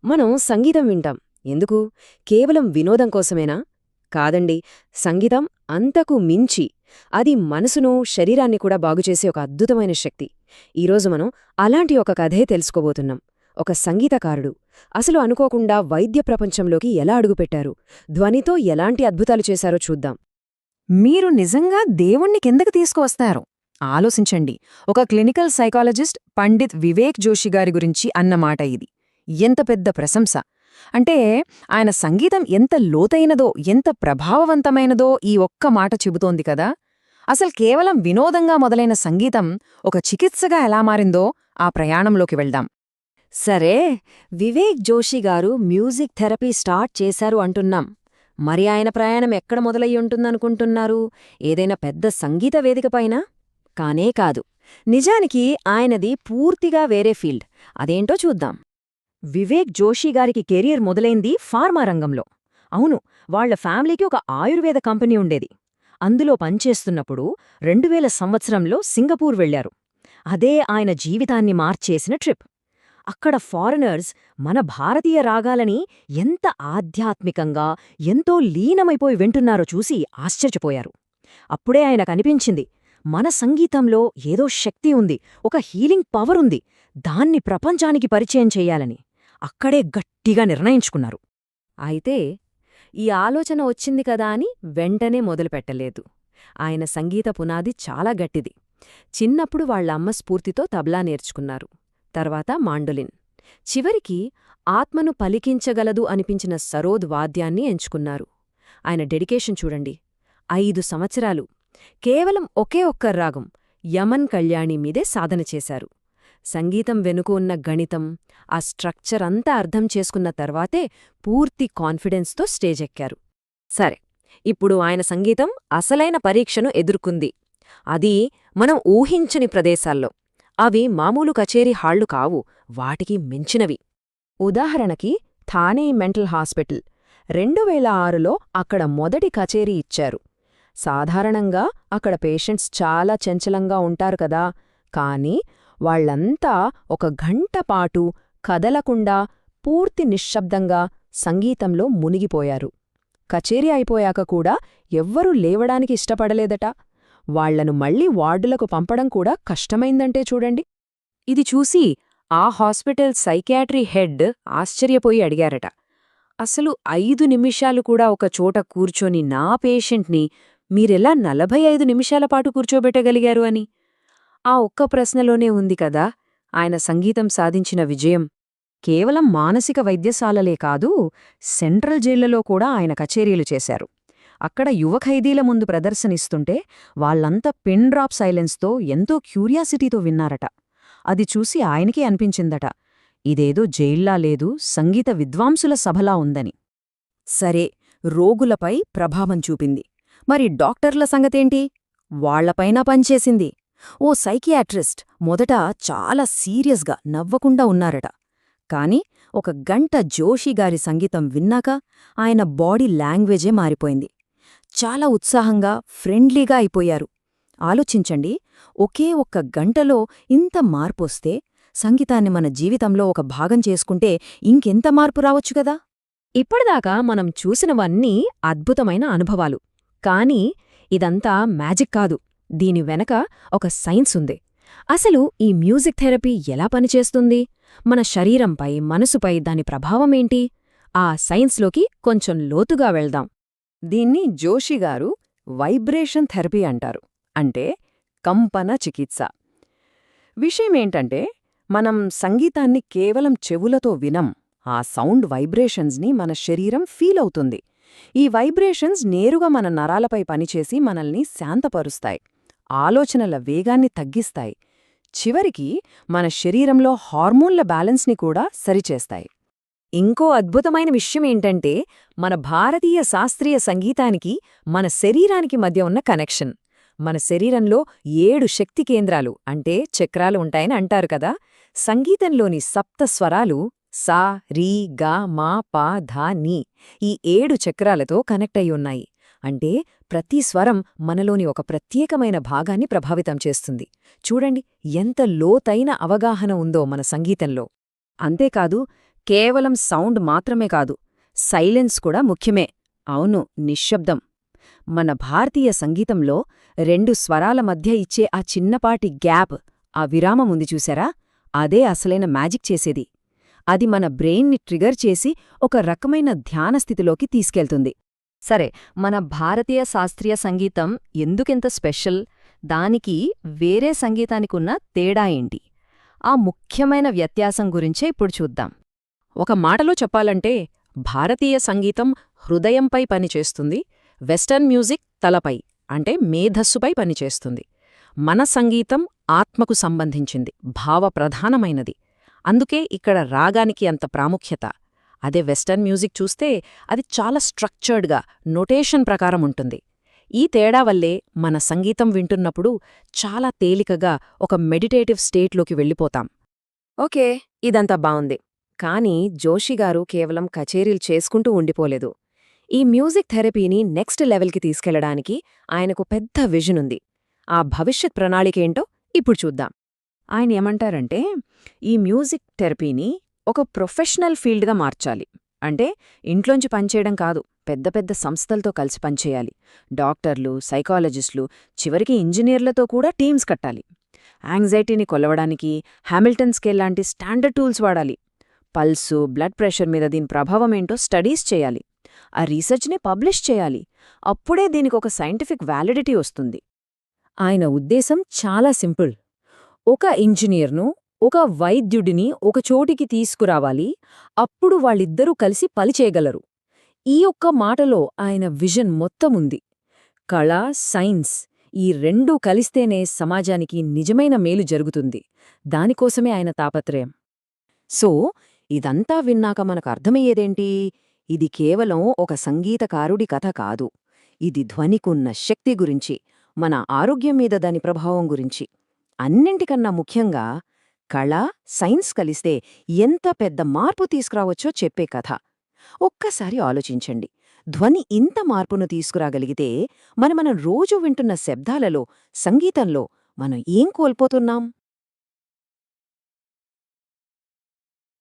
మనం సంగీతం వింటాం. ఎందుకు? కేవలం వినోదం కోసమేనా? కాదండి. సంగీతం అంతకు మించి అది మనసును, శరీరాన్ని కూడా బాగుచేసే ఒక అద్భుతమైన శక్తి. ఈరోజు మనం అలాంటి ఒక కథే తెలుసుకోబోతున్నాం. ఒక సంగీతకారుడు అసలు అనుకోకుండా వైద్య ప్రపంచంలోకి ఎలా అడుగుపెట్టారు, ధ్వనితో ఎలాంటి అద్భుతాలు చేశారో చూద్దాం. మీరు నిజంగా దేవుణ్ణి కిందకి తీసుకువస్తారు. ఆలోచించండి, ఒక క్లినికల్ సైకాలజిస్ట్ పండిత్ వివేక్ జోషి గారి గురించి అన్నమాట ఇది. ఎంత పెద్ద ప్రశంస! అంటే ఆయన సంగీతం ఎంత లోతైనదో, ఎంత ప్రభావవంతమైనదో ఈ ఒక్క మాట చెబుతోంది కదా. అసలు కేవలం వినోదంగా మొదలైన సంగీతం ఒక చికిత్సగా ఎలా మారిందో ఆ ప్రయాణంలోకి వెళ్దాం. సరే, వివేక్ జోషి గారు మ్యూజిక్ థెరపీ స్టార్ట్ చేశారు అంటున్నాం. మరి ఆయన ప్రయాణం ఎక్కడ మొదలయ్యి ఉంటుందనుకుంటున్నారు? ఏదైనా పెద్ద సంగీత వేదికపైన? కానే కాదు. నిజానికి ఆయనది పూర్తిగా వేరే ఫీల్డ్. అదేంటో చూద్దాం. వివేక్ జోషి గారికి కెరీర్ మొదలైంది ఫార్మా రంగంలో. అవును, వాళ్ల ఫ్యామిలీకి ఒక ఆయుర్వేద కంపెనీ ఉండేది. అందులో పనిచేస్తున్నప్పుడు 2000 సంవత్సరంలో సింగపూర్ వెళ్లారు. అదే ఆయన జీవితాన్ని మార్చేసిన ట్రిప్. అక్కడ ఫారినర్స్ మన భారతీయ రాగాలని ఎంత ఆధ్యాత్మికంగా, ఎంతో లీనమైపోయి వింటున్నారో చూసి ఆశ్చర్యపోయారు. అప్పుడే ఆయనకనిపించింది, మన సంగీతంలో ఏదో శక్తి ఉంది, ఒక హీలింగ్ పవర్ ఉంది, దాన్ని ప్రపంచానికి పరిచయం చెయ్యాలని అక్కడే గట్టిగా నిర్ణయించుకున్నారు. అయితే ఈ ఆలోచన వచ్చింది కదా అని వెంటనే మొదలుపెట్టలేదు. ఆయన సంగీత పునాది చాలా గట్టిది. చిన్నప్పుడు వాళ్లమ్మ స్ఫూర్తితో తబ్లా నేర్చుకున్నారు. తర్వాత మాండోలిన్. చివరికి ఆత్మను పలికించగలదు అనిపించిన సరోద్ వాద్యాన్ని ఎంచుకున్నారు. ఆయన డెడికేషన్ చూడండి. 5 సంవత్సరాలు కేవలం ఒకే ఒక్క రాగం యమన్ కళ్యాణి మీదే సాధన చేశారు. సంగీతం వెనుక ఉన్న గణితం, ఆ స్ట్రక్చర్ అంతా అర్థం చేసుకున్న తర్వాతే పూర్తి కాన్ఫిడెన్స్తో స్టేజెక్కారు. సరే, ఇప్పుడు ఆయన సంగీతం అసలైన పరీక్షను ఎదుర్కొంది. అది మనం ఊహించని ప్రదేశాల్లో. అవి మామూలు కచేరీ హాళ్లు కావు, వాటికి మించినవి. ఉదాహరణకి థానే మెంటల్ హాస్పిటల్ 2006లో అక్కడ మొదటి కచేరీ ఇచ్చారు. సాధారణంగా అక్కడ పేషెంట్స్ చాలా చంచలంగా ఉంటారు కదా, కానీ వాళ్లంతా 1 గంట పాటు కదలకుండా పూర్తి నిశ్శబ్దంగా సంగీతంలో మునిగిపోయారు. కచేరీ అయిపోయాక కూడా ఎవ్వరూ లేవడానికి ఇష్టపడలేదట. వాళ్లను మళ్లీ వార్డులకు పంపడం కూడా కష్టమైందంటే చూడండి. ఇది చూసి ఆ హాస్పిటల్ సైకియాట్రీ హెడ్ ఆశ్చర్యపోయి అడిగారట, అసలు 5 నిమిషాలు కూడా ఒక చోట కూర్చొని నా పేషెంట్ని మీరెలా 45 నిమిషాల పాటు కూర్చోబెట్టగలిగారు అని. ఆ ఒక్క ప్రశ్నలోనే ఉంది కదా ఆయన సంగీతం సాధించిన విజయం. కేవలం మానసిక వైద్యశాలలే కాదు, సెంట్రల్ జైళ్లలో కూడా ఆయన కచేరీలు చేశారు. అక్కడ యువ ఖైదీల ముందు ప్రదర్శనిస్తుంటే వాళ్లంతా పిన్ డ్రాప్ సైలెన్స్తో ఎంతో క్యూరియాసిటీతో విన్నారట. అది చూసి ఆయనకే అనిపించిందట, ఇదేదో జైల్లా లేదు, సంగీత విద్వాంసుల సభలా ఉందని. సరే, రోగులపై ప్రభావం చూపింది. మరి డాక్టర్ల సంగతేంటి? వాళ్లపైనా పనిచేసింది. ఓ సైకియాట్రిస్ట్ మొదట చాలా సీరియస్గా నవ్వకుండా ఉన్నారట. కాని 1 గంట జోషిగారి సంగీతం విన్నాక ఆయన బాడీ లాంగ్వేజే మారిపోయింది. చాలా ఉత్సాహంగా, ఫ్రెండ్లీగా అయిపోయారు. ఆలోచించండి, ఒకే 1 గంటలో ఇంత మార్పొస్తే సంగీతాన్ని మన జీవితంలో ఒక భాగం చేసుకుంటే ఇంకెంత మార్పు రావచ్చు కదా. ఇప్పటిదాకా మనం చూసినవన్నీ అద్భుతమైన అనుభవాలు. కానీ ఇదంతా మ్యాజిక్ కాదు, దీని వెనక ఒక సైన్స్ ఉంది. అసలు ఈ మ్యూజిక్ థెరపీ ఎలా పనిచేస్తుంది? మన శరీరంపై, మనసుపై దాని ప్రభావమేంటి? ఆ సైన్స్లోకి కొంచెం లోతుగా వెళ్దాం. దీన్ని జోషిగారు వైబ్రేషన్ థెరపీ అంటారు, అంటే కంపన చికిత్స. విషయమేంటంటే, మనం సంగీతాన్ని కేవలం చెవులతో వినం, ఆ సౌండ్ వైబ్రేషన్స్ని మన శరీరం ఫీల్ అవుతుంది. ఈ వైబ్రేషన్స్ నేరుగా మన నరాలపై పనిచేసి మనల్ని శాంతపరుస్తాయి, ఆలోచనల వేగాన్ని తగ్గిస్తాయి, చివరికి మన శరీరంలో హార్మోన్ల బ్యాలెన్స్ని కూడా సరిచేస్తాయి. ఇంకో అద్భుతమైన విషయమేంటంటే, మన భారతీయ శాస్త్రీయ సంగీతానికి మన శరీరానికి మధ్య ఉన్న కనెక్షన్. మన శరీరంలో 7 శక్తి కేంద్రాలు అంటే చక్రాలు ఉంటాయని అంటారు కదా. సంగీతంలోని సప్త స్వరాలు సా, రీ, గా, మా, పా, ధా, నీ ఈ 7 చక్రాలతో కనెక్ట్ అయి ఉన్నాయి. అంటే ప్రతి స్వరం మనలోని ఒక ప్రత్యేకమైన భాగాన్ని ప్రభావితం చేస్తుంది. చూడండి, ఎంత లోతైన అవగాహన ఉందో మన సంగీతంలో. అంతేకాదు, కేవలం సౌండ్ మాత్రమే కాదు, సైలెన్స్ కూడా ముఖ్యమే. అవును, నిశ్శబ్దం. మన భారతీయ సంగీతంలో 2 స్వరాల మధ్య ఇచ్చే ఆ చిన్నపాటి గ్యాప్, ఆ విరామముంది చూశారా? అదే అసలైన మ్యాజిక్ చేసేది. అది మన బ్రెయిన్ని ట్రిగర్ చేసి ఒక రకమైన ధ్యానస్థితిలోకి తీసుకెళ్తుంది. సరే, మన భారతీయ శాస్త్రీయ సంగీతం ఎందుకెంత స్పెషల్? దానికి వేరే సంగీతానికున్న తేడా ఏంటి? ఆ ముఖ్యమైన వ్యత్యాసం గురించే ఇప్పుడు చూద్దాం. ఒక మాటలో చెప్పాలంటే, భారతీయ సంగీతం హృదయంపై పనిచేస్తుంది, వెస్టర్న్ మ్యూజిక్ తలపై అంటే మేధస్సుపై పనిచేస్తుంది. మన సంగీతం ఆత్మకు సంబంధించింది, భావప్రధానమైనది. అందుకే ఇక్కడ రాగానికి అంత ప్రాముఖ్యత. అదే వెస్టర్న్ మ్యూజిక్ చూస్తే అది చాలా స్ట్రక్చర్డ్గా, నొటేషన్ ప్రకారం ఉంటుంది. ఈ తేడా వల్లే మన సంగీతం వింటున్నప్పుడు చాలా తేలికగా ఒక మెడిటేటివ్ స్టేట్లోకి వెళ్ళిపోతాం. ఓకే, ఇదంతా బావుంది. కానీ జోషిగారు కేవలం కచేరీలు చేసుకుంటూ ఉండిపోలేదు. ఈ మ్యూజిక్ థెరపీని నెక్స్ట్ లెవెల్కి తీసుకెళ్లడానికి ఆయనకు పెద్ద విజన్ ఉంది. ఆ భవిష్యత్ ప్రణాళికేంటో ఇప్పుడు చూద్దాం. ఆయన ఏమంటారంటే, ఈ మ్యూజిక్ థెరపీని ఒక ప్రొఫెషనల్ ఫీల్డ్గా మార్చాలి. అంటే ఇంట్లోంచి పనిచేయడం కాదు, పెద్ద పెద్ద సంస్థలతో కలిసి పనిచేయాలి. డాక్టర్లు, సైకాలజిస్టులు, చివరికి ఇంజనీర్లతో కూడా టీమ్స్ కట్టాలి. యాంగ్జైటీని కొలవడానికి హామిల్టన్ స్కేల్ లాంటి స్టాండర్డ్ టూల్స్ వాడాలి. పల్సు, బ్లడ్ ప్రెషర్ మీద దీని ప్రభావమేంటో స్టడీస్ చేయాలి. ఆ రీసెర్చ్ని పబ్లిష్ చేయాలి. అప్పుడే దీనికొక సైంటిఫిక్ వ్యాలిడిటీ వస్తుంది. ఆయన ఉద్దేశం చాలా సింపుల్. ఒక ఇంజనీర్ను, ఒక వైద్యుడిని ఒక చోటికి తీసుకురావాలి. అప్పుడు వాళ్ళిద్దరూ కలిసి పనిచేయగలరు. ఈ ఒక్క మాటలో ఆయన విజన్ మొత్తముంది. కళ, సైన్స్ ఈ రెండూ కలిస్తేనే సమాజానికి నిజమైన మేలు జరుగుతుంది. దానికోసమే ఆయన తాపత్రయం. సో, ఇదంతా విన్నాక మనకు అర్థమయ్యేదేంటి? ఇది కేవలం ఒక సంగీతకారుడి కథ కాదు. ఇది ధ్వనికున్న శక్తి గురించి, మన ఆరోగ్యం మీద దాని ప్రభావం గురించి, అన్నింటికన్నా ముఖ్యంగా కళ, సైన్స్ కలిస్తే ఎంత పెద్ద మార్పు తీసుకురావచ్చో చెప్పే కథ. ఒక్కసారి ఆలోచించండి. ధ్వని ఇంత మార్పును తీసుకురాగలిగితే మనం రోజూ వింటున్న శబ్దాలలో, సంగీతంలో మనం ఏం కోల్పోతున్నాం?